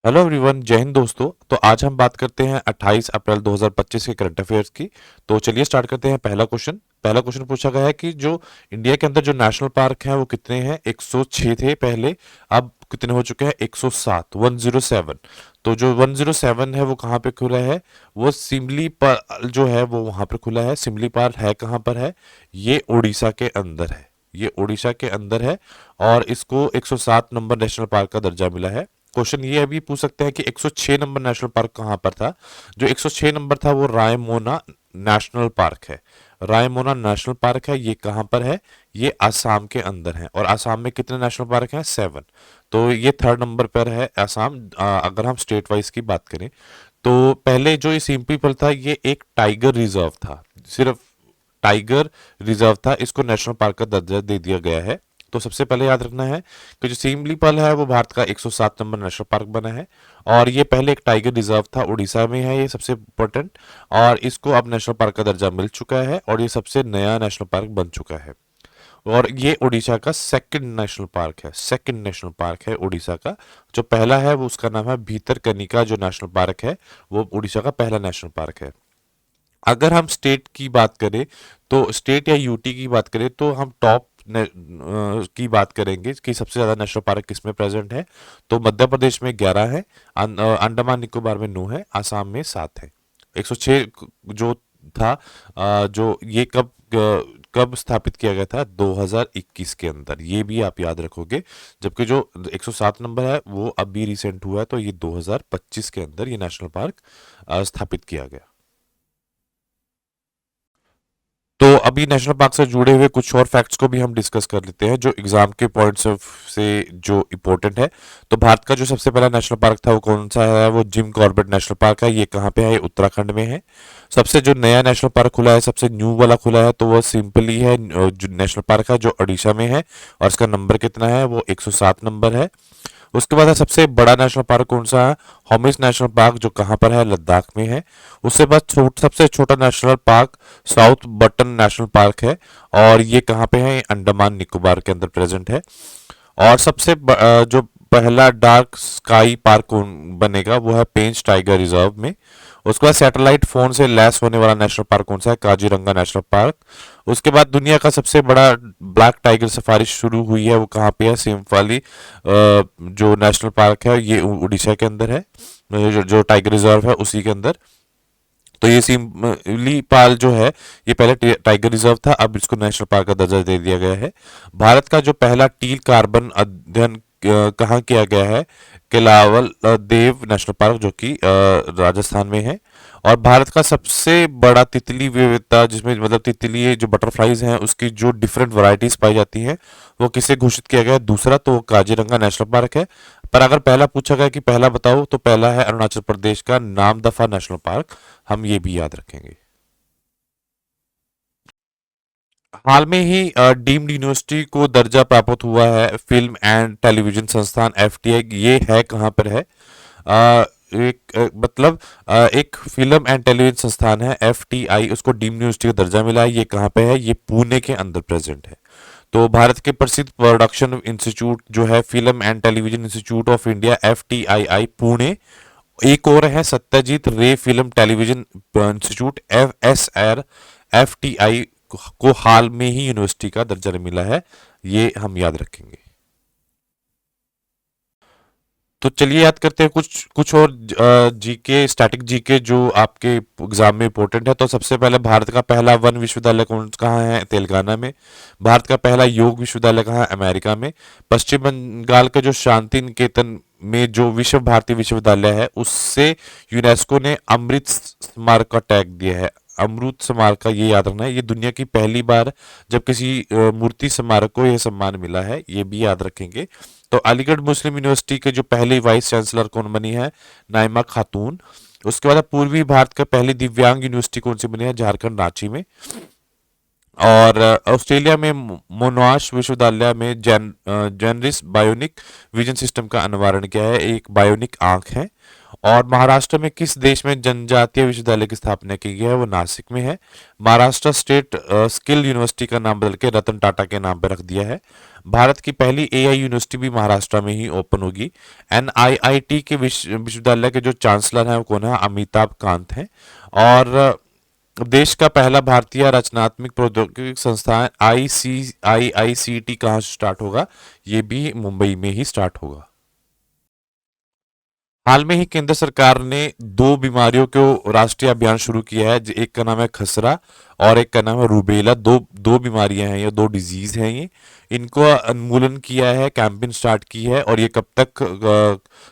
Hello everyone, जय हिंद दोस्तों। तो आज हम बात करते हैं 28 अप्रैल 2025 के करंट अफेयर्स की। तो चलिए स्टार्ट करते हैं। पहला क्वेश्चन पूछा गया है कि जो इंडिया के अंदर जो नेशनल पार्क हैं वो कितने हैं। 106 थे पहले, अब कितने हो चुके हैं? 107, 107। तो जो 107 है वो कहाँ पे खुला है? वो सिमली पर जो है वो वहाँ पर खुला है। सिमली पार्क है कहाँ पर है? ये उड़ीसा के अंदर है। ये उड़ीसा के अंदर है और इसको 107 नंबर नेशनल पार्क का दर्जा मिला है। क्वेश्चन ये अभी पूछ सकते हैं कि 106 नंबर नेशनल पार्क कहाँ पर था। जो 106 नंबर था वो रायमोना नेशनल पार्क है। रायमोना नेशनल पार्क है। ये कहाँ पर है? ये आसाम के अंदर है। और आसाम में कितने नेशनल पार्क हैं? 7। तो ये थर्ड नंबर पर है आसाम। अगर हम स्टेट वाइज की बात करें तो पहले जो ये सिम्पली पर था ये एक टाइगर रिजर्व था। सिर्फ टाइगर रिजर्व था, इसको नेशनल पार्क का दर्जा दे दिया गया है। तो सबसे पहले याद रखना है कि जो सिमलीपाल है वो भारत का 107 नंबर नेशनल पार्क बना है। और ये पहले एक टाइगर रिजर्व था, उड़ीसा में है, ये सबसे इम्पोर्टेंट। और इसको अब नेशनल पार्क का दर्जा मिल चुका है और ये सबसे नया नेशनल पार्क बन चुका है। और ये उड़ीसा का सेकंड नेशनल पार्क है। सेकंड नेशनल पार्क है उड़ीसा का। जो पहला है वो उसका नाम है भीतरकनिका जो नेशनल पार्क है, वो उड़ीसा का पहला नेशनल पार्क है। अगर हम स्टेट की बात करें तो स्टेट या यूटी की बात करें तो हम टॉप की बात करेंगे कि सबसे ज्यादा नेशनल पार्क किसमें प्रेजेंट है। तो मध्य प्रदेश में 11 है, अंडमान निकोबार में 9 है, आसाम में 7 है। 106 जो था, जो ये कब स्थापित किया गया था? 2021 के अंदर। ये भी आप याद रखोगे। जबकि जो 107 नंबर है वो अभी रिसेंट हुआ है, तो ये 2025 के अंदर ये नेशनल पार्क स्थापित किया गया। तो अभी नेशनल पार्क से जुड़े हुए कुछ और फैक्ट्स को भी हम डिस्कस कर लेते हैं जो एग्जाम के पॉइंट्स ऑफ से जो इम्पोर्टेंट है। तो भारत का जो सबसे पहला नेशनल पार्क था वो कौन सा है? वो जिम कॉर्बेट नेशनल पार्क है। ये कहाँ पे है? ये उत्तराखंड में है। सबसे जो नया नेशनल पार्क खुला है, सबसे न्यू वाला खुला है, तो वो सिंपली है जो नेशनल पार्क है जो ओडिशा में है। और इसका नंबर कितना है? वो 107 नंबर है। उसके बाद है सबसे बड़ा नेशनल पार्क कौन सा है? होमिस नेशनल पार्क, जो कहाँ पर है? लद्दाख में है। उसके बाद सबसे छोटा national park south button national park है। और ये कहाँ पे है? ये अंडमान निकोबार के अंदर प्रेजेंट है। और जो पहला डार्क स्काई पार्क बनेगा वो है पेंच टाइगर रिजर्व में। उसके बाद सैटेलाइट फोन से लैस होने वाला नेशनल पार्क कौन सा है? Kaziranga national park. उसके बाद दुनिया का सबसे बड़ा ब्लैक टाइगर सफारी शुरू हुई है, वो कहाँ पे है? सिम्फाली जो नेशनल पार्क है ये उड़ीसा के अंदर है। जो टाइगर रिजर्व है उसी के अंदर। तो ये सिमली पाल जो है ये पहले टाइगर रिजर्व था, अब इसको नेशनल पार्क का दर्जा दे दिया गया है। भारत का जो पहला टील कार्बन अध्ययन कहाँ किया गया है? केलावल देव नेशनल पार्क, जो कि राजस्थान में है। और भारत का सबसे बड़ा तितली विविधता, जिसमें मतलब तितली जो बटरफ्लाईज हैं उसकी जो डिफरेंट वैरायटीज पाई जाती हैं, वो किसे घोषित किया गया है? दूसरा, तो वो काजीरंगा नेशनल पार्क है। पर अगर पहला पूछा गया कि पहला बताओ, तो पहला है अरुणाचल प्रदेश का नामदफा नेशनल पार्क। हम ये भी याद रखेंगे। हाल में ही डीम्ड यूनिवर्सिटी को दर्जा प्राप्त हुआ है फिल्म एंड टेलीविजन संस्थान एफटीआई। ये है कहाँ पर है? मतलब एक फिल्म एंड टेलीविजन संस्थान है एफटीआई, उसको डीम्ड यूनिवर्सिटी का दर्जा मिला है। ये कहाँ पे है? ये पुणे के अंदर प्रेजेंट है। तो भारत के प्रसिद्ध प्रोडक्शन इंस्टीट्यूट जो है film and television institute of India FTII Pune. एक और है सत्यजीत रे film television institute FSR. FTI को हाल में ही यूनिवर्सिटी का दर्जा मिला है। ये हम याद रखेंगे। तो चलिए याद करते हैं कुछ कुछ और जीके, स्टैटिक जीके जो आपके एग्जाम में इंपॉर्टेंट है। तो सबसे पहले भारत का पहला वन विश्वविद्यालय कौन कहाँ है? तेलंगाना में। भारत का पहला योग विश्वविद्यालय कहाँ है? अमेरिका में। पश्चिम बंगाल के जो शांति निकेतन में जो विश्व भारती विश्वविद्यालय है उससे यूनेस्को ने अमृत स्मारक का टैग दिया है। अमृत स्मारक का ये याद रखना है। ये दुनिया की पहली बार जब किसी मूर्ति स्मारक को यह सम्मान मिला है, ये भी याद रखेंगे। तो अलीगढ़ मुस्लिम यूनिवर्सिटी के जो पहली वाइस चांसलर कौन बनी है? नाइमा खातून। उसके बाद पूर्वी भारत का पहली दिव्यांग यूनिवर्सिटी कौन सी बनी है? झारखंड रांची में। और ऑस्ट्रेलिया में मोनाश विश्वविद्यालय में जेनरिस बायोनिक विजन सिस्टम का अनावरण किया है, एक बायोनिक आंख है। और महाराष्ट्र में किस देश में जनजातीय विश्वविद्यालय की स्थापना की गई है, वो नासिक में है। महाराष्ट्र स्टेट स्किल यूनिवर्सिटी का नाम बदल के रतन टाटा के नाम पर रख दिया है। भारत की पहली एआई यूनिवर्सिटी भी महाराष्ट्र में ही ओपन होगी। एनआईआईटी के विश्वविद्यालय के जो चांसलर हैं वो कौन है, अमिताभ कांत हैं। और देश का पहला भारतीय रचनात्मक प्रौद्योगिकी संस्थान आईसीटी कहाँ से स्टार्ट होगा, ये भी मुंबई में ही स्टार्ट होगा। हाल में ही केंद्र सरकार ने दो बीमारियों को राष्ट्रीय अभियान शुरू किया है, एक का नाम है खसरा और एक का नाम है रूबेला। दो दो बीमारियां हैं, ये दो डिजीज हैं, ये इनको उन्मूलन किया है, कैंपेन स्टार्ट की है। और ये कब तक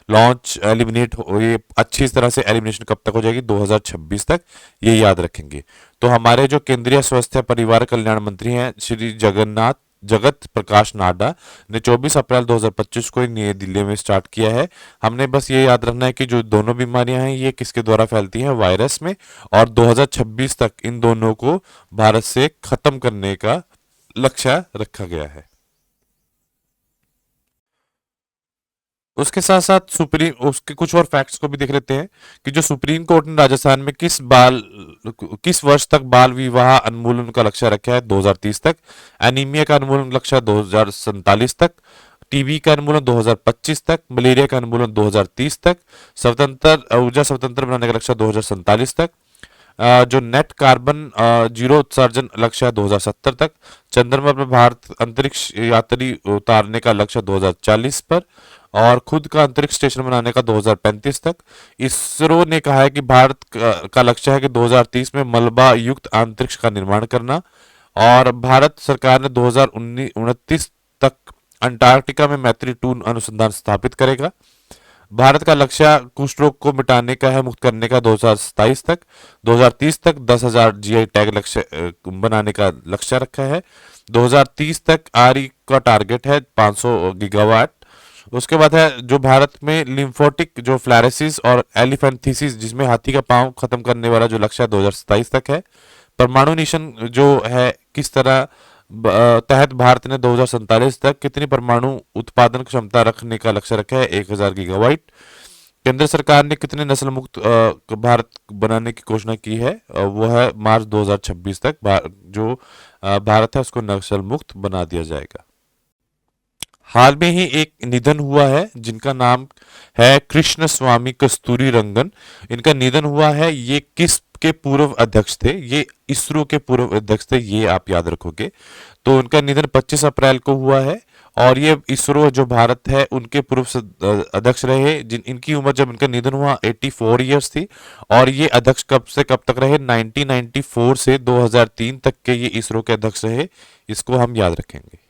लॉन्च एलिमिनेट हो, ये अच्छी तरह से एलिमिनेशन कब तक हो जाएगी, 2026 तक, ये याद रखेंगे। तो हमारे जो केंद्रीय स्वास्थ्य परिवार कल्याण मंत्री हैं श्री जगत प्रकाश नाडा ने 24 अप्रैल 2025 को नई दिल्ली में स्टार्ट किया है। हमने बस ये याद रखना है कि जो दोनों बीमारियां हैं ये किसके द्वारा फैलती हैं, वायरस में। और 2026 तक इन दोनों को भारत से खत्म करने का लक्ष्य रखा गया है। उसके साथ साथ सुप्रीम उसके कुछ और फैक्ट्स को भी देख लेते हैं कि जो सुप्रीम कोर्ट ने राजस्थान में किस वर्ष तक बाल विवाह उन्मूलन का लक्ष्य रखा है, 2030 तक। एनीमिया का उन्मूलन लक्ष्य 2047 तक। टीबी का उन्मूलन 2025 तक। मलेरिया का उन्मूलन 2030 तक। स्वतंत्र ऊर्जा स्वतंत्र बनाने का लक्ष्य 2047 तक। जो नेट कार्बन जीरो उत्सर्जन लक्ष्य है 2070 तक। चंद्रमा पर भारत अंतरिक्ष यात्री उतारने का लक्ष्य 2040 पर। और खुद का अंतरिक्ष स्टेशन बनाने का 2035 तक। इसरो ने कहा है कि भारत का लक्ष्य है कि 2030 में मलबा युक्त अंतरिक्ष का निर्माण करना। और भारत सरकार ने 2029 तक अंटार्कटिका में मैत्री 2 अनुसंधान स्थापित करेगा। भारत का लक्ष्य कुष्ठ रोग को मिटाने का है, मुक्त करने का 2027 तक। 2030 तक 10,000 जीआई टैग लक्ष्य बनाने का लक्ष्य रखा है। 2030 तक आरई का टारगेट है 500 गीगावाट। उसके बाद है जो भारत में लिम्फोटिक जो फ्लैरेसिस और एलिफेंथीसिस जिसमें हाथी का पांव खत्म करने वाला जो लक्ष्य 2027 तक है। परमाणु निशन जो है किस तरह तहत भारत ने 2047 तक कितनी परमाणु उत्पादन क्षमता रखने का लक्ष्य रखा है, 1000 गीगावाट। केंद्र सरकार ने कितने नस्ल मुक्त भारत बनाने की घोषणा की है, वो है मार्च 2026 तक जो भारत है उसको नस्ल मुक्त बना दिया जाएगा। हाल में ही एक निधन हुआ है जिनका नाम है कृष्ण स्वामी कस्तूरी रंगन। इनका निधन हुआ है, ये किस के पूर्व अध्यक्ष थे, ये इसरो के पूर्व अध्यक्ष थे, ये आप याद रखोगे। तो उनका निधन 25 अप्रैल को हुआ है। और ये इसरो जो भारत है उनके पूर्व अध्यक्ष रहे, जिन इनकी उम्र जब इनका निधन हुआ 84 ईयर्स थी। और ये अध्यक्ष कब से कब तक रहे, 1994 से 2003 तक के ये इसरो के अध्यक्ष रहे, इसको हम याद रखेंगे।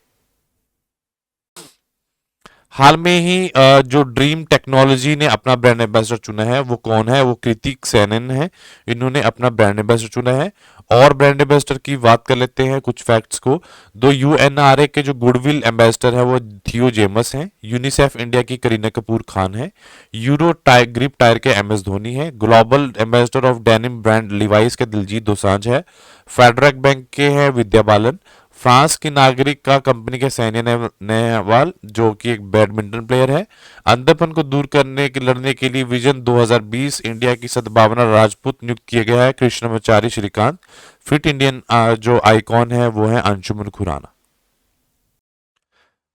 हाल में ही जो ड्रीम टेक्नोलॉजी ने अपना ब्रांड एम्बेसडर चुना है वो कौन है, वो कृतिक सेनन है। इन्होंने अपना ब्रांड एम्बेसडर चुना है। और ब्रांड एम्बेसडर की बात कर लेते हैं कुछ फैक्ट्स को। दो यूएनआरए के जो गुडविल एम्बेसडर है वो थियो जेमस हैं। यूनिसेफ इंडिया की करीना कपूर खान है। यूरो ग्रिप टायर के एमएस धोनी है। Global ambassador of denim brand Levi's के दिलजीत दोसांझ है। फेडरल बैंक के हैं विद्या बालन। फ्रांस की नागरिक का कंपनी के सैन्य नेहवाल जो कि एक बैडमिंटन प्लेयर है। अंधपन को दूर करने के लड़ने के लिए विजन 2020 इंडिया की सद्भावना राजपूत नियुक्त किया गया है कृष्णमाचारी श्रीकांत। फिट इंडियन जो आइकॉन है वो है अंशुमन खुराना।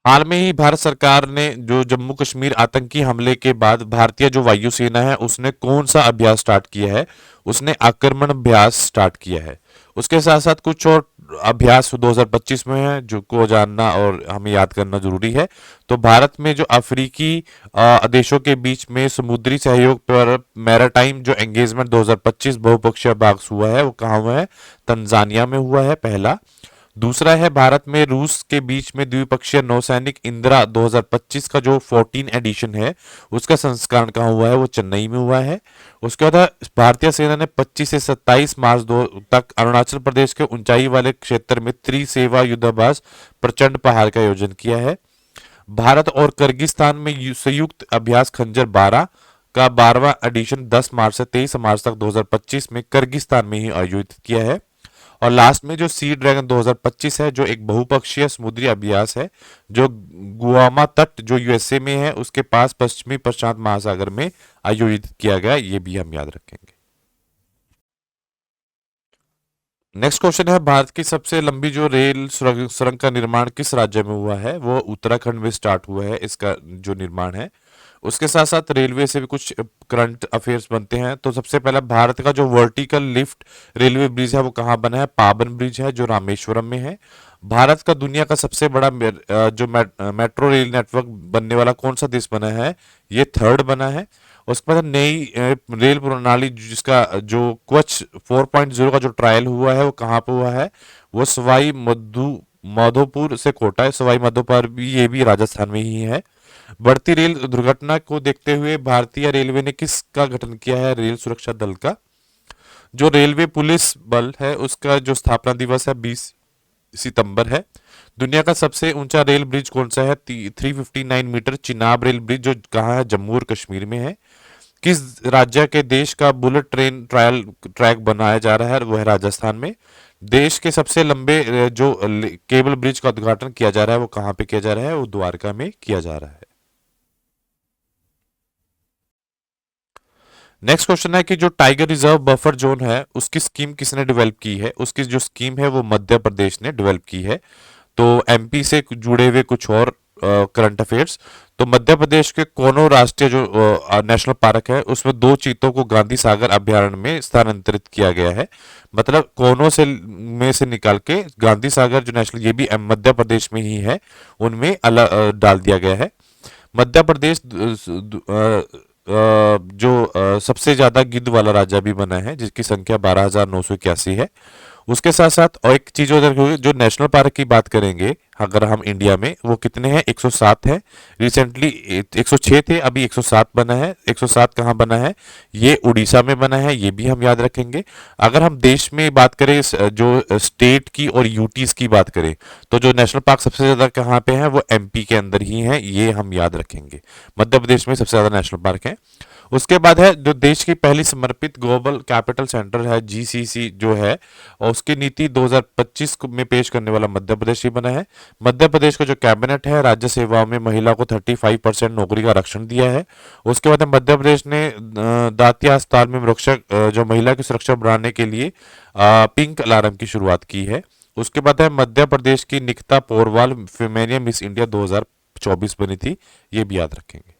हाल में ही भारत सरकार ने जो जम्मू कश्मीर आतंकी हमले के बाद भारतीय जो वायुसेना है उसने कौन सा अभ्यास स्टार्ट किया है, उसने आक्रमण अभ्यास स्टार्ट किया है। उसके साथ साथ कुछ और अभ्यास 2025 में है जो को जानना और हमें याद करना जरूरी है। तो भारत में जो अफ्रीकी देशों के बीच में समुद्री सहयोग पर मैराटाइम जो एंगेजमेंट 2025 बहुपक्षीय अभ्यास हुआ है वो कहाँ हुआ है, तंजानिया में हुआ है पहला। दूसरा है भारत में रूस के बीच में द्विपक्षीय नौसैनिक इंदिरा 2025 का जो 14 एडिशन है उसका संस्करण कहाँ हुआ है, वो चेन्नई में हुआ है। उसके बाद भारतीय सेना ने 25 से 27 मार्च तक अरुणाचल प्रदेश के ऊंचाई वाले क्षेत्र में त्रिसेवा युद्धाभ्यास प्रचंड पहाड़ का आयोजन किया है। भारत और किर्गिस्तान में संयुक्त अभ्यास खंजर 12 का 12वां एडिशन 10 मार्च से 23 मार्च तक 2025 में किर्गिस्तान में ही आयोजित किया है। और लास्ट में जो सी ड्रैगन 2025 है, जो एक बहुपक्षीय समुद्री अभ्यास है, जो गुआमा तट जो यूएसए में है उसके पास पश्चिमी प्रशांत महासागर में आयोजित किया गया, ये भी हम याद रखेंगे। नेक्स्ट क्वेश्चन है, भारत की सबसे लंबी जो रेल सुरंग का निर्माण किस राज्य में हुआ है? वो उत्तराखंड में स्टार्ट हुआ है इसका जो निर्माण है। उसके साथ साथ रेलवे से भी कुछ करंट अफेयर्स बनते हैं। तो सबसे पहला, भारत का जो वर्टिकल लिफ्ट रेलवे ब्रिज है वो कहाँ बना है? पाबन ब्रिज है जो रामेश्वरम में है। भारत का दुनिया का सबसे बड़ा जो मेट्रो रेल नेटवर्क बनने वाला कौन सा देश बना है? ये थर्ड बना है। उसके बाद नई रेल प्रणाली जिसका जो क्वच 4.0 का जो ट्रायल हुआ है वो कहाँ पे हुआ है? वो सवाई माधोपुर से कोटा है, सवाई माधोपुर भी, ये भी राजस्थान में ही है। बढ़ती रेल दुर्घटना को देखते हुए भारतीय रेलवे ने किसका गठन किया है? रेल सुरक्षा दल का। जो रेलवे पुलिस बल है उसका जो स्थापना दिवस है 20 सितंबर है। दुनिया का सबसे ऊंचा रेल ब्रिज कौन सा है? 359 मीटर चिनाब रेल ब्रिज, जो कहाँ है? जम्मू और कश्मीर में है। किस राज्य के देश का बुलेट ट्रेन ट्रायल ट्रैक बनाया जा रहा है? वो है राजस्थान में। देश के सबसे लंबे जो केबल ब्रिज का उद्घाटन किया जा रहा है वो कहाँ पे किया जा रहा है? वो द्वारका में किया जा रहा है। नेक्स्ट क्वेश्चन है कि जो टाइगर रिजर्व बफर जोन है उसकी स्कीम किसने डेवलप की है? उसकी जो स्कीम है वो मध्य प्रदेश ने डेवलप की है। तो एमपी से जुड़े हुए कुछ और करंट अफेयर्स। तो मध्य प्रदेश के कोनो राष्ट्रीय जो नेशनल पार्क है उसमें दो चीतों को गांधी सागर अभ्यारण्य में स्थानांतरित किया गया है। मतलब कोनो से में से निकाल के गांधी सागर जो नेशनल, ये भी मध्य प्रदेश में ही है, उनमें अलग डाल दिया गया है। मध्य प्रदेश जो सबसे ज्यादा गिद्ध वाला राज्य भी बना है जिसकी संख्या 12,981 है। उसके साथ साथ और एक चीज उधर होगी, जो नेशनल पार्क की बात करेंगे अगर हम इंडिया में, वो कितने हैं? 107 है। रिसेंटली 106 थे, अभी 107 बना है। 107 कहाँ बना है? ये उड़ीसा में बना है, ये भी हम याद रखेंगे। अगर हम देश में बात करें जो स्टेट की और यूटीज की बात करें, तो जो नेशनल पार्क सबसे ज्यादा कहाँ पे है? वो एमपी के अंदर ही है, ये हम याद रखेंगे। मध्य प्रदेश में सबसे ज्यादा नेशनल पार्क है। उसके बाद है जो देश की पहली समर्पित ग्लोबल कैपिटल सेंटर है जीसीसी जो है, और उसकी नीति 2025 में पेश करने वाला मध्य प्रदेश ही बना है। मध्य प्रदेश का जो कैबिनेट है राज्य सेवाओं में महिला को 35% नौकरी का आरक्षण दिया है। उसके बाद मध्य प्रदेश ने दातिया अस्पताल में जो महिला की सुरक्षा बढ़ाने के लिए पिंक अलार्म की शुरुआत की है। उसके बाद है मध्य प्रदेश की निकिता पोरवाल फेमेनिया मिस इंडिया 2024 बनी थी, ये भी याद रखेंगे।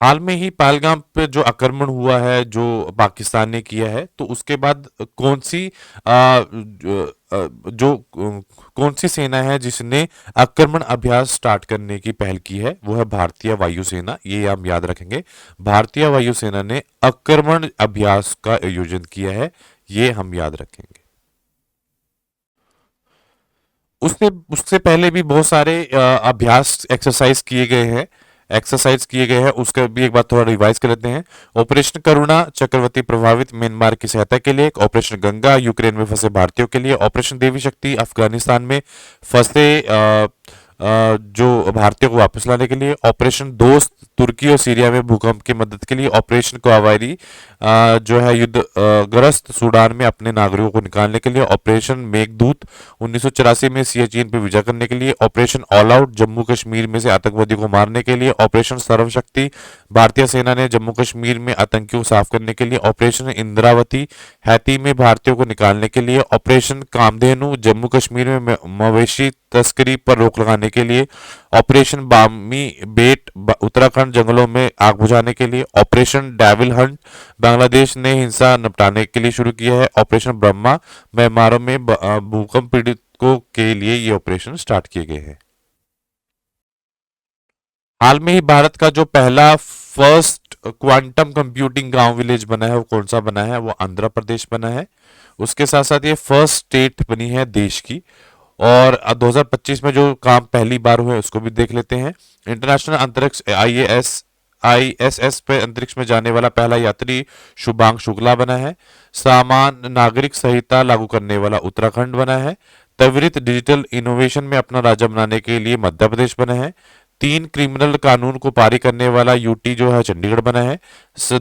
हाल में ही पहलगाम पे जो आक्रमण हुआ है जो पाकिस्तान ने किया है, तो उसके बाद कौन सी कौन सी सेना है जिसने आक्रमण अभ्यास स्टार्ट करने की पहल की है? वो है भारतीय वायुसेना, ये हम याद रखेंगे। भारतीय वायुसेना ने आक्रमण अभ्यास का आयोजन किया है, ये हम याद रखेंगे। उससे उससे पहले भी बहुत सारे अभ्यास एक्सरसाइज किए गए हैं, उसका भी एक बार थोड़ा रिवाइज कर लेते हैं। ऑपरेशन करुणा चक्रवर्ती प्रभावित म्यांमार की सहायता के लिए, ऑपरेशन गंगा यूक्रेन में फंसे भारतीयों के लिए, ऑपरेशन देवी शक्ति अफगानिस्तान में फंसे जो भारतीयों को वापस लाने के लिए, ऑपरेशन दोस्त तुर्की और सीरिया में भूकंप की मदद के लिए, ऑपरेशन कावेरी जो है युद्ध ग्रस्त सूडान में अपने नागरिकों को निकालने के लिए, ऑपरेशन मेघदूत 1984 में सियाचिन पर विजय करने के लिए, operation all out Jammu Kashmir में से आतंकवादियों को मारने के लिए, ऑपरेशन सर्वशक्ति भारतीय सेना ने जम्मू कश्मीर में आतंकियों को साफ करने के लिए, ऑपरेशन इंद्रावती हैती में भारतीयों को निकालने के लिए, ऑपरेशन कामधेनु जम्मू कश्मीर में मवेशी तस्करी पर रोक लगाने के लिए, ऑपरेशन बामी बेट उत्तराखंड जंगलों में आग बुझाने के लिए, ऑपरेशन डेविल हंट बांग्लादेश ने हिंसा निपटाने के लिए शुरू किया है, ऑपरेशन ब्रह्मा म्यांमार में भूकंप पीड़ितों के लिए ये ऑपरेशन स्टार्ट किए गए हैं। हाल में ही भारत का जो पहला फर्स्ट क्वांटम कंप्यूटिंग गांव विलेज बना है वो कौन सा बना है? वो आंध्र प्रदेश बना है। उसके साथ साथ ये फर्स्ट स्टेट बनी है देश की। और 2025 में जो काम पहली बार हुए उसको भी देख लेते हैं। इंटरनेशनल अंतरिक्ष आईएसएस पे अंतरिक्ष में जाने वाला पहला यात्री शुभांग शुक्ला बना है। सामान्य नागरिक संहिता लागू करने वाला उत्तराखंड बना है। त्वरित डिजिटल इनोवेशन में अपना राज्य बनाने के लिए मध्य प्रदेश बना है। 3 क्रिमिनल कानून को पारित करने वाला यूटी जो है चंडीगढ़ बना है।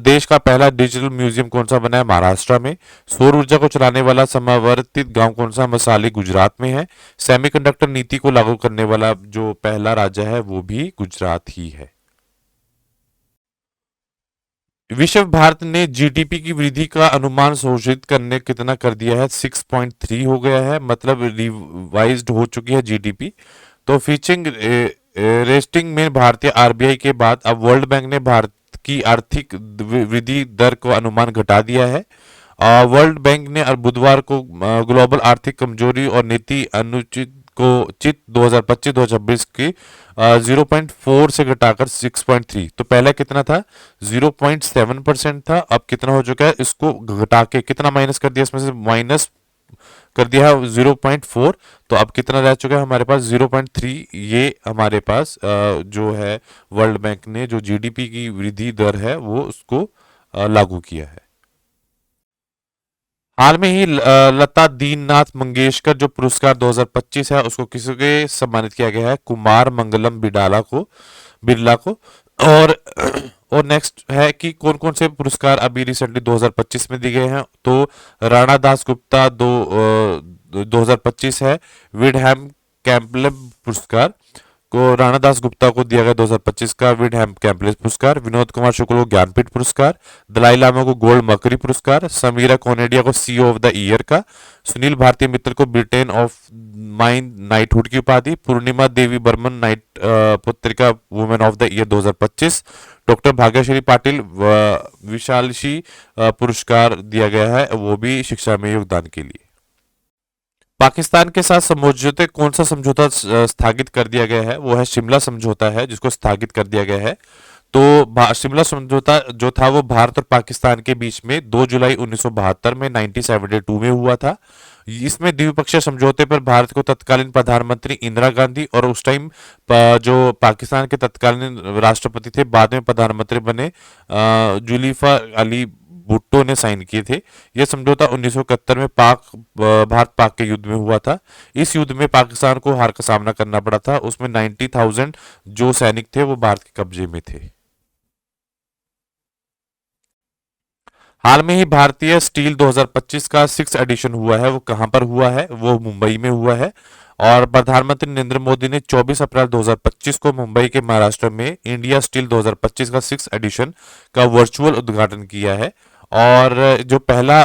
देश का पहला डिजिटल म्यूजियम कौन सा बना है? महाराष्ट्र में। सौर ऊर्जा को चलाने वाला समवर्तित गांव कौन सा? मसाली गुजरात में है। सेमीकंडक्टर नीति को लागू करने वाला जो पहला राज्य है वो भी गुजरात ही है। विश्व भारत ने जीडीपी की वृद्धि का अनुमान संशोधित करने कितना कर दिया है? 6.3 हो गया है, मतलब रिवाइज्ड हो चुकी है जीडीपी। तो फीचिंग रेटिंग में भारतीय आरबीआई के बाद अब वर्ल्ड बैंक ने भारत की आर्थिक वृद्धि दर को अनुमान घटा दिया है। वर्ल्ड बैंक ने बुधवार को ग्लोबल आर्थिक कमजोरी और नीति अनुचित को चित 2025-2026 की 0.4 से घटाकर 6.3। तो पहले कितना था? 0.7% था। अब कितना हो चुका है? इसको घटा के कितना माइनस कर दिया? इसमें से माइनस कर दिया है 0.4। तो अब कितना रह चुका है हमारे पास? 0.3। ये हमारे पास जो है वर्ल्ड बैंक ने जो जीडीपी की वृद्धि दर है वो उसको लागू किया है। हाल में ही लता दीननाथ मंगेशकर जो पुरस्कार 2025 है उसको किसके सम्मानित किया गया है? कुमार मंगलम बिरला को। और और नेक्स्ट है कि कौन कौन से पुरस्कार अभी रिसेंटली 2025 में दिए गए हैं? तो राणा दास गुप्ता 2025 है। विडहैम कैम्पबेल पुरस्कार को राणा दास गुप्ता को दिया गया 2025 का विडहैम कैम्पबेल पुरस्कार। विनोद कुमार शुक्ल को ज्ञानपीठ पुरस्कार। दलाई लामा को गोल्ड मर्करी पुरस्कार। समीरा कोनेडिया को सीईओ ऑफ द ईयर का। सुनील भारती मित्तल को ब्रिटेन ऑफ माइंड नाइटहुड की उपाधि। पूर्णिमा देवी बर्मन नाइट पत्रिका women of the year 2025। Doctor Bhagyashree Patil विशालशी पुरस्कार दिया गया है, वो भी शिक्षा में योगदान के लिए। पाकिस्तान के साथ समझौते कौन सा समझौता स्थगित कर दिया गया है? वो है शिमला समझौता है जिसको स्थगित कर दिया गया है। तो शिमला समझौता जो था वो भारत और पाकिस्तान के बीच में 2 जुलाई 1972 में 1972 में हुआ था। इसमें द्विपक्षीय समझौते पर भारत को तत्कालीन प्रधानमंत्री इंदिरा गांधी और उस टाइम जो पाकिस्तान के तत्कालीन राष्ट्रपति थे, बाद में प्रधानमंत्री बने, जुल्फिकार अली भुट्टो ने साइन किए थे। यह समझौता 1971 में भारत पाक के युद्ध में हुआ था। इस युद्ध में पाकिस्तान को हार का सामना करना पड़ा था। उसमें 90,000 जो सैनिक थे वो भारत के कब्जे में थे। हाल में ही भारतीय स्टील 2025 का 6 एडिशन हुआ है। वो कहां पर हुआ है? वो मुंबई में हुआ है। और प्रधानमंत्री नरेंद्र मोदी ने 24 अप्रैल 2025 को मुंबई के महाराष्ट्र में इंडिया स्टील 2025 का 6 एडिशन का वर्चुअल उद्घाटन किया है। और जो पहला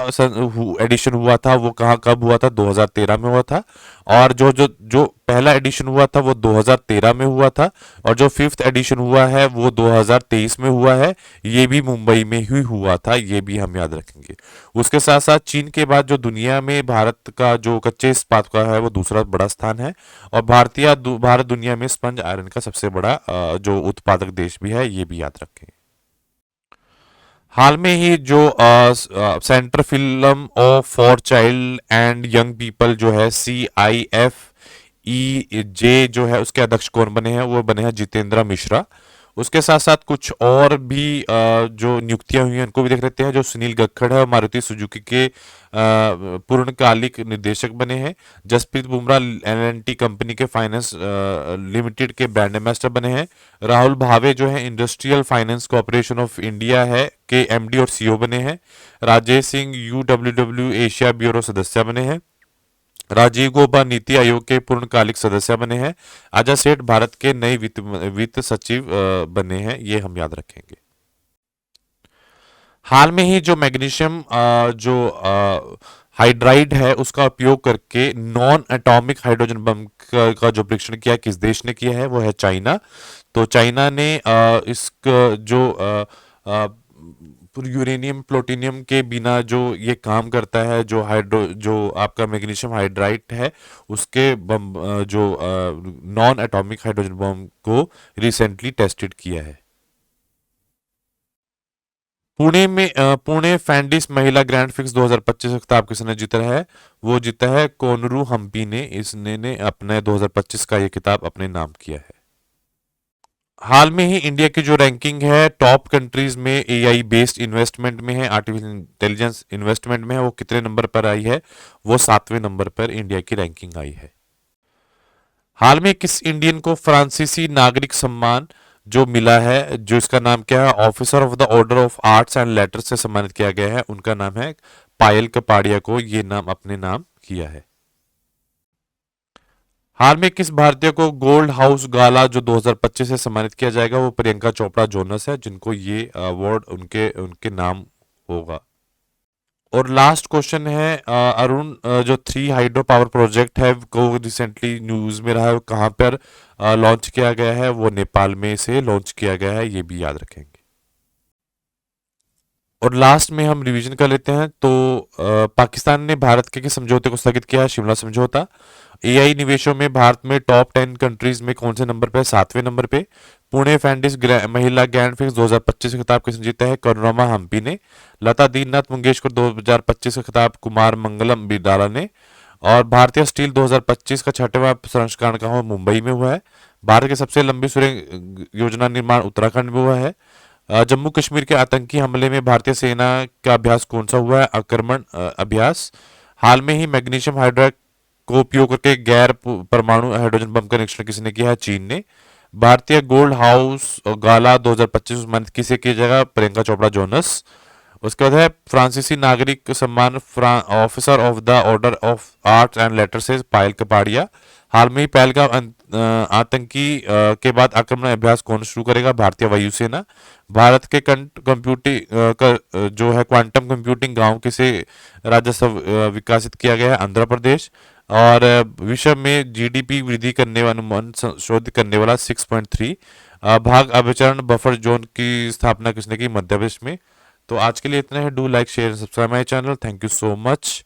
एडिशन हुआ था वो कहाँ कब हुआ था? 2013 में हुआ था। और जो जो जो पहला एडिशन हुआ था वो 2013 में हुआ था। और जो 5th एडिशन हुआ है वो 2023 में हुआ है। ये भी मुंबई में ही हुआ था, ये भी हम याद रखेंगे। उसके साथ साथ चीन के बाद जो दुनिया में भारत का जो कच्चे इस्पात का है वो दूसरा बड़ा स्थान है। और भारत दुनिया में स्पंज आयरन का सबसे बड़ा जो उत्पादक देश भी है, ये भी याद रखें। हाल में ही जो centre film of for child and young people जो है CIFEJ जो है उसके अध्यक्ष कौन बने हैं? वो बने हैं जितेंद्र मिश्रा। उसके साथ साथ कुछ और भी जो नियुक्तियां हुई हैं उनको भी देख लेते हैं। जो सुनील गक्खड़ है मारुति सुजुकी के पूर्णकालिक निदेशक बने हैं। जसप्रीत बुमराह L&T कंपनी के फाइनेंस लिमिटेड के ब्रांड एम्बेसडर बने हैं। राहुल भावे जो है industrial finance corporation of India है के एमडी और सीईओ बने हैं। Rajesh Singh UWW Asia bureau सदस्य बने हैं। राजीव गौबा नीति आयोग के पूर्णकालिक सदस्य बने हैं। अजय सेठ भारत के नए वित्त सचिव बने हैं, ये हम याद रखेंगे। हाल में ही जो मैग्नीशियम जो हाइड्राइड है उसका उपयोग करके नॉन एटॉमिक हाइड्रोजन बम का जो परीक्षण किया किस देश ने किया है? वो है चाइना। तो चाइना ने इस जो यूरेनियम प्लूटोनियम के बिना जो ये काम करता है, जो आपका मैग्नीशियम हाइड्राइड है उसके बम जो नॉन एटॉमिक हाइड्रोजन बम को रिसेंटली टेस्टेड किया है। पुणे फैंडिस महिला ग्रैंड फिक्स 2025 का खिताब किसने जीता है? वो जीता है कोनरू हम्पी ने। इसने ने अपने 2025 का ये खिताब अपने नाम किया है। हाल में ही इंडिया की जो रैंकिंग है टॉप कंट्रीज में एआई बेस्ड इन्वेस्टमेंट में है, आर्टिफिशियल इंटेलिजेंस इन्वेस्टमेंट में है, वो कितने नंबर पर आई है? वो 7वें नंबर पर इंडिया की रैंकिंग आई है। हाल में किस इंडियन को फ्रांसीसी नागरिक सम्मान जो मिला है, जो इसका नाम क्या है, officer of the order of arts and letters से सम्मानित किया गया है, उनका नाम है पायल कपाड़िया को ये नाम अपने नाम किया है। हाल में किस भारतीय को गोल्ड हाउस गाला जो 2025 से सम्मानित किया जाएगा, वो प्रियंका चोपड़ा जोनस है, जिनको ये अवार्ड उनके उनके नाम होगा। और लास्ट क्वेश्चन है अरुण, जो 3 हाइड्रो पावर प्रोजेक्ट है को रिसेंटली न्यूज में रहा है, वो कहाँ पर लॉन्च किया गया है, वो नेपाल में से लॉन्च किया गया है, ये भी याद रखेंगे। और लास्ट में हम रिवीजन कर लेते हैं। तो पाकिस्तान ने भारत के समझौते को स्थगित किया है, शिमला समझौता। एआई निवेशों में भारत में टॉप 10 कंट्रीज में कौन से नंबर पे है, 7वें नंबर पे। पुणे फैंडिस महिला ग्रैंड फिक्स 2025 का खिताब किसने जीता है, करुणा हम्पी ने। लता दीननाथ मंगेशकर 2025 का खिताब कुमार मंगलम बिरला ने। और भारतीय स्टील 2025 का 6वां संस्करण का मुंबई में हुआ है। भारत की सबसे लंबी सुरंग योजना निर्माण उत्तराखंड में हुआ है। जम्मू कश्मीर के आतंकी हमले में भारतीय सेना का अभ्यास कौन सा हुआ है, आक्रमण अभ्यास। हाल में ही मैग्नीशियम हाइड्राइड को उपयोग करके गैर परमाणु हाइड्रोजन बम का निरीक्षण किसने किया है, चीन ने। भारतीय गोल्ड हाउस गाला 2025 सम्मानित किसे किया जाएगा, प्रियंका चोपड़ा जोनस। उसके बाद है फ्रांसीसी नागरिक सम्मान officer of the order of arts and later से पायल कपाड़िया। हाल में ही पहलगाम आतंकी के बाद आक्रमण अभ्यास कौन शुरू करेगा, भारतीय वायुसेना। भारत के जो है क्वांटम कंप्यूटिंग गांव किसे राज्य से विकसित किया गया है, आंध्र प्रदेश। और विश्व में जीडीपी वृद्धि करने वाला अनुमान संशोधित करने वाला 6.3 भाग अभिचरण बफर जोन की स्थापना किसने की, मध्य प्रदेश में। तो आज के लिए इतना है। Do like share subscribe my channel. Thank you so much.